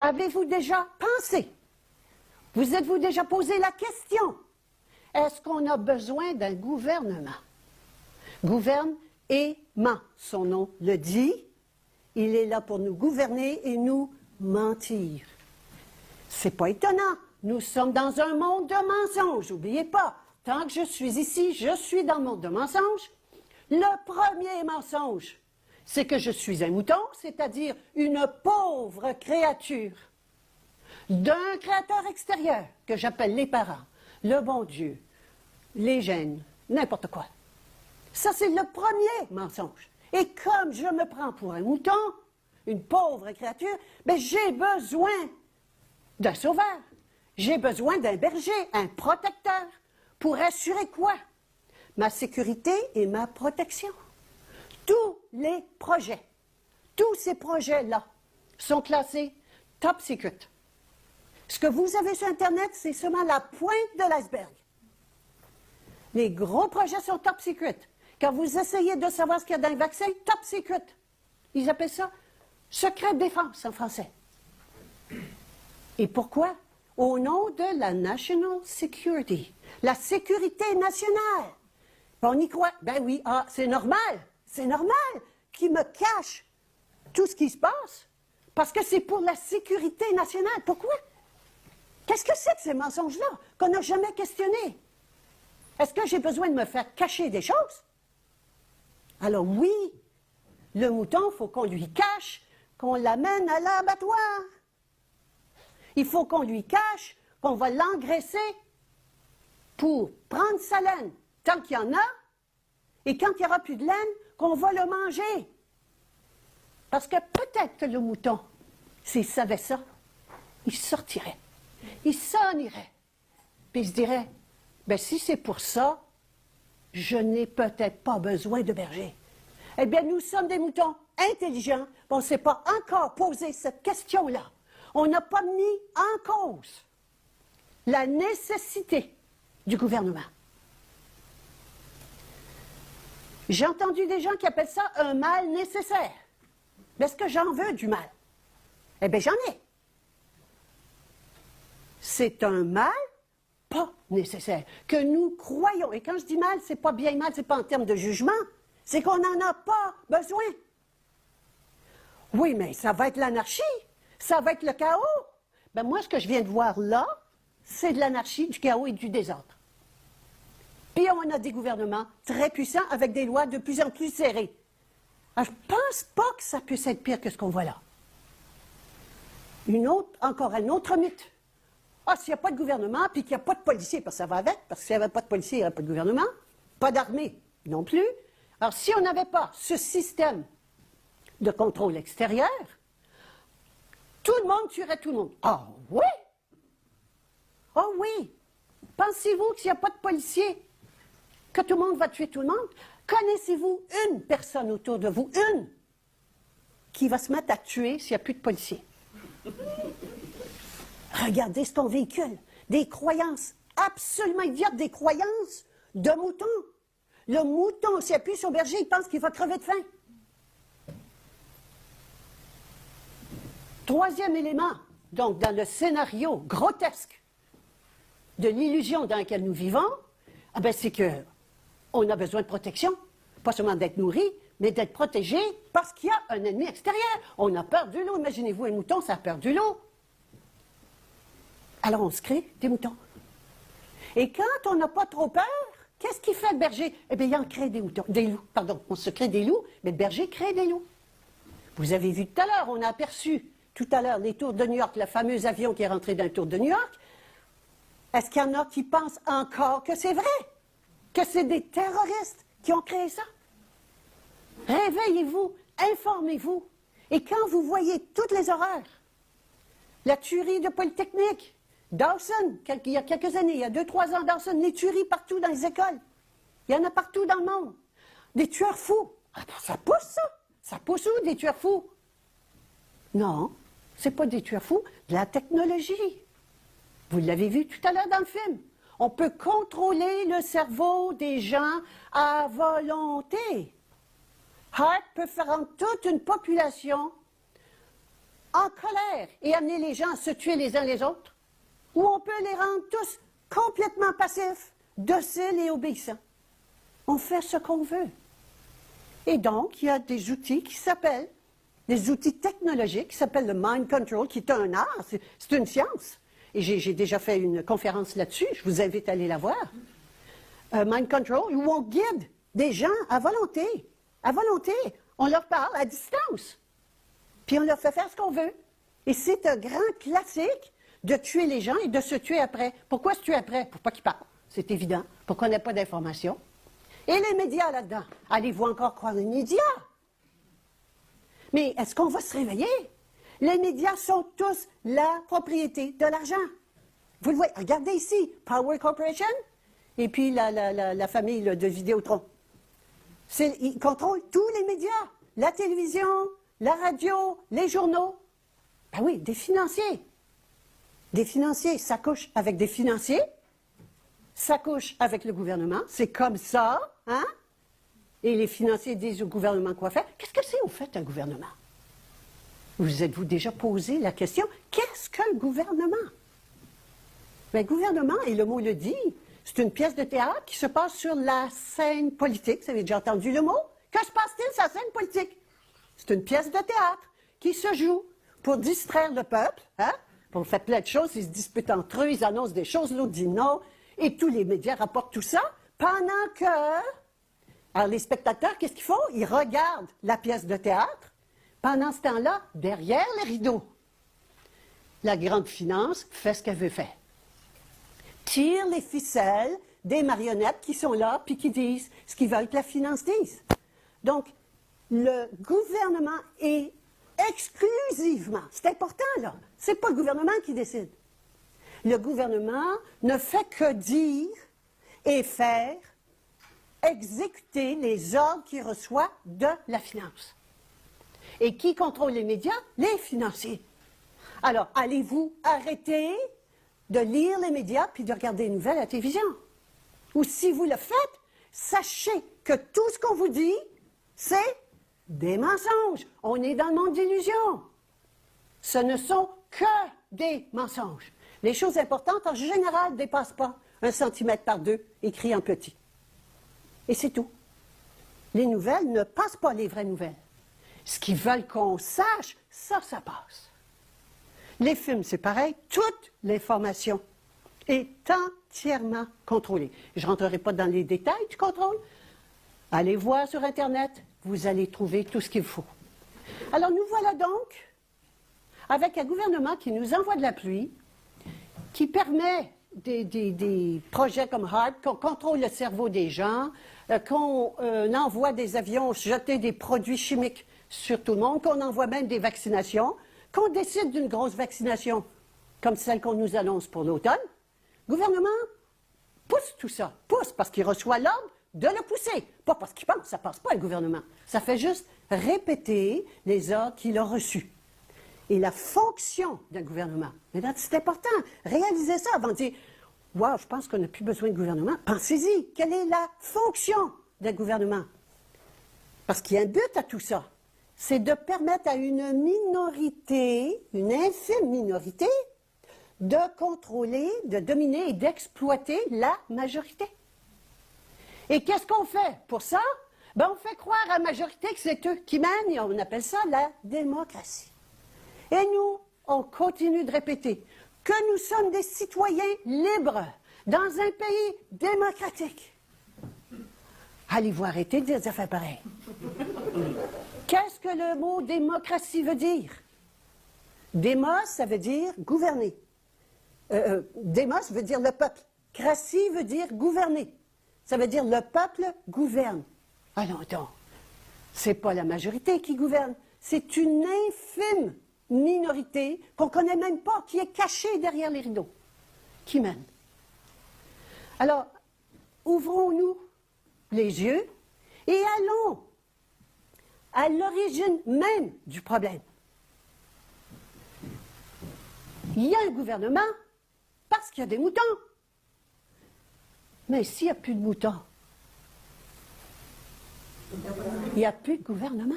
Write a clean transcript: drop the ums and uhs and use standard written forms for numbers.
avez-vous déjà pensé? Vous êtes-vous déjà posé la question? Est-ce qu'on a besoin d'un gouvernement? Gouverne-aiment, son nom le dit. Il est là pour nous gouverner et nous mentir. C'est pas étonnant. Nous sommes dans un monde de mensonges. N'oubliez pas, tant que je suis ici, je suis dans le monde de mensonges. Le premier mensonge, c'est que je suis un mouton, c'est-à-dire une pauvre créature d'un créateur extérieur que j'appelle les parents, le bon Dieu, les gènes, n'importe quoi. Ça, c'est le premier mensonge. Et comme je me prends pour un mouton, une pauvre créature, ben j'ai besoin d'un sauveur. J'ai besoin d'un berger, un protecteur. Pour assurer quoi? Ma sécurité et ma protection. Tous les projets, tous ces projets-là sont classés top secret. Ce que vous avez sur Internet, c'est seulement la pointe de l'iceberg. Les gros projets sont top secret. Quand vous essayez de savoir ce qu'il y a dans le vaccin, top secret. Ils appellent ça secret défense en français. Et pourquoi? Au nom de la National Security, la sécurité nationale. On y croit. Ben oui, c'est normal qu'ils me cachent tout ce qui se passe, parce que c'est pour la sécurité nationale. Pourquoi? Qu'est-ce que c'est que ces mensonges-là qu'on n'a jamais questionnés? Est-ce que j'ai besoin de me faire cacher des choses? Alors oui, le mouton, il faut qu'on lui cache, qu'on l'amène à l'abattoir. Il faut qu'on lui cache, qu'on va l'engraisser pour prendre sa laine tant qu'il y en a, et quand il n'y aura plus de laine, qu'on va le manger. Parce que peut-être que le mouton, s'il savait ça, il sortirait, il s'en irait, puis il se dirait, ben si c'est pour ça, je n'ai peut-être pas besoin de berger. Eh bien, nous sommes des moutons intelligents, on ne s'est pas encore posé cette question-là. On n'a pas mis en cause la nécessité du gouvernement. J'ai entendu des gens qui appellent ça un mal nécessaire. Mais est-ce que j'en veux du mal? Eh bien, j'en ai. C'est un mal pas nécessaire, que nous croyons. Et quand je dis mal, c'est pas bien mal, c'est pas en termes de jugement, c'est qu'on n'en a pas besoin. Oui, mais ça va être l'anarchie, ça va être le chaos. Ben moi, ce que je viens de voir là, c'est de l'anarchie, du chaos et du désordre. Puis on a des gouvernements très puissants avec des lois de plus en plus serrées. Alors, je ne pense pas que ça puisse être pire que ce qu'on voit là. Encore un autre mythe. Ah, s'il n'y a pas de gouvernement, puis qu'il n'y a pas de policiers, parce que ça va avec, parce que s'il n'y avait pas de policiers, il n'y aurait pas de gouvernement, pas d'armée non plus. Alors, si on n'avait pas ce système de contrôle extérieur, tout le monde tuerait tout le monde. Ah oui! Ah oui! Pensez-vous que s'il n'y a pas de policiers, que tout le monde va tuer tout le monde? Connaissez-vous une personne autour de vous, une, qui va se mettre à tuer s'il n'y a plus de policiers? Regardez ce qu'on véhicule. Des croyances absolument idiotes, des croyances de mouton. Le mouton, s'il appuie sur le berger, il pense qu'il va crever de faim. Troisième élément, donc dans le scénario grotesque de l'illusion dans laquelle nous vivons, c'est qu'on a besoin de protection, pas seulement d'être nourri, mais d'être protégé parce qu'il y a un ennemi extérieur. On a peur de l'eau. Imaginez-vous un mouton, ça a peur de l'eau. Alors on se crée des moutons. Et quand on n'a pas trop peur, qu'est-ce qu'il fait le berger? Eh bien, il en crée des moutons, des loups. Pardon, on se crée des loups, mais le berger crée des loups. Vous avez vu tout à l'heure, on a aperçu tout à l'heure les tours de New York, le fameux avion qui est rentré dans le tour de New York. Est-ce qu'il y en a qui pensent encore que c'est vrai? Que c'est des terroristes qui ont créé ça? Réveillez-vous, informez-vous. Et quand vous voyez toutes les horreurs, la tuerie de Polytechnique, Dawson, il y a quelques années, il y a 2-3 ans, Dawson, les tueries partout dans les écoles. Il y en a partout dans le monde. Des tueurs fous. Ça pousse, ça. Ça pousse où, des tueurs fous? Non, c'est pas des tueurs fous, de la technologie. Vous l'avez vu tout à l'heure dans le film. On peut contrôler le cerveau des gens à volonté. Hart peut faire en toute une population en colère et amener les gens à se tuer les uns les autres, ou on peut les rendre tous complètement passifs, dociles et obéissants. On fait ce qu'on veut. Et donc, il y a des outils qui s'appellent, des outils technologiques qui s'appellent le mind control, qui est un art, c'est une science. Et j'ai déjà fait une conférence là-dessus, je vous invite à aller la voir. Mind control, où on guide des gens à volonté. À volonté. On leur parle à distance. Puis on leur fait faire ce qu'on veut. Et c'est un grand classique de tuer les gens et de se tuer après. Pourquoi se tuer après? Pour pas qu'ils parlent. C'est évident. Pour qu'on n'ait pas d'informations. Et les médias là-dedans. Allez-vous encore croire les médias? Mais est-ce qu'on va se réveiller? Les médias sont tous la propriété de l'argent. Vous le voyez, regardez ici, Power Corporation et puis la famille là, de Vidéotron. Ils contrôlent tous les médias, la télévision, la radio, les journaux. Ben oui, des financiers. Des financiers, ça couche avec des financiers, ça couche avec le gouvernement, c'est comme ça, hein? Et les financiers disent au gouvernement quoi faire. Qu'est-ce que c'est au fait un gouvernement? Vous êtes-vous déjà posé la question, qu'est-ce qu'un gouvernement? Le gouvernement, et le mot le dit, c'est une pièce de théâtre qui se passe sur la scène politique. Vous avez déjà entendu le mot? Que se passe-t-il sur la scène politique? C'est une pièce de théâtre qui se joue pour distraire le peuple, hein? Pour faire plein de choses, ils se disputent entre eux, ils annoncent des choses, l'autre dit non, et tous les médias rapportent tout ça, pendant que... Alors les spectateurs, qu'est-ce qu'ils font? Ils regardent la pièce de théâtre. Pendant ce temps-là, derrière les rideaux, la grande finance fait ce qu'elle veut faire. Tire les ficelles des marionnettes qui sont là puis qui disent ce qu'ils veulent que la finance dise. Donc, le gouvernement est exclusivement, c'est important là, c'est pas le gouvernement qui décide. Le gouvernement ne fait que dire et faire, exécuter les ordres qu'il reçoit de la finance. Et qui contrôle les médias? Les financiers. Alors, allez-vous arrêter de lire les médias puis de regarder les nouvelles à la télévision? Ou si vous le faites, sachez que tout ce qu'on vous dit, c'est des mensonges. On est dans le monde d'illusions. Ce ne sont que des mensonges. Les choses importantes, en général, ne dépassent pas 1 centimètre par 2, écrit en petit. Et c'est tout. Les nouvelles ne passent pas les vraies nouvelles. Ce qu'ils veulent qu'on sache, ça passe. Les films, c'est pareil. Toute l'information est entièrement contrôlée. Je ne rentrerai pas dans les détails du contrôle. Allez voir sur Internet, vous allez trouver tout ce qu'il faut. Alors nous voilà donc avec un gouvernement qui nous envoie de la pluie, qui permet des projets comme HARP, qu'on contrôle le cerveau des gens, qu'on envoie des avions jeter des produits chimiques sur tout le monde, qu'on envoie même des vaccinations, qu'on décide d'une grosse vaccination comme celle qu'on nous annonce pour l'automne. Le gouvernement pousse tout ça, pousse parce qu'il reçoit l'ordre de le pousser, pas parce qu'il pense, ça ne passe pas le gouvernement. Ça fait juste répéter les ordres qu'il a reçus. Et la fonction d'un gouvernement, mesdames, c'est important, réalisez ça avant de dire « Wow, je pense qu'on n'a plus besoin de gouvernement ». Pensez-y, quelle est la fonction d'un gouvernement? Parce qu'il y a un but à tout ça. C'est de permettre à une minorité, une infime minorité, de contrôler, de dominer et d'exploiter la majorité. Et qu'est-ce qu'on fait pour ça? Ben, on fait croire à la majorité que c'est eux qui mènent et on appelle ça la démocratie. Et nous, on continue de répéter que nous sommes des citoyens libres dans un pays démocratique. Allez-vous arrêter de dire des affaires pareilles? Qu'est-ce que le mot démocratie veut dire? Démos, ça veut dire gouverner. Démos veut dire le peuple. Cratie veut dire gouverner. Ça veut dire le peuple gouverne. Ah non, attends. C'est pas la majorité qui gouverne. C'est une infime minorité qu'on ne connaît même pas, qui est cachée derrière les rideaux, qui mène. Alors, ouvrons-nous les yeux et allons à l'origine même du problème. Il y a un gouvernement parce qu'il y a des moutons. Mais s'il n'y a plus de moutons, il n'y a plus de gouvernement.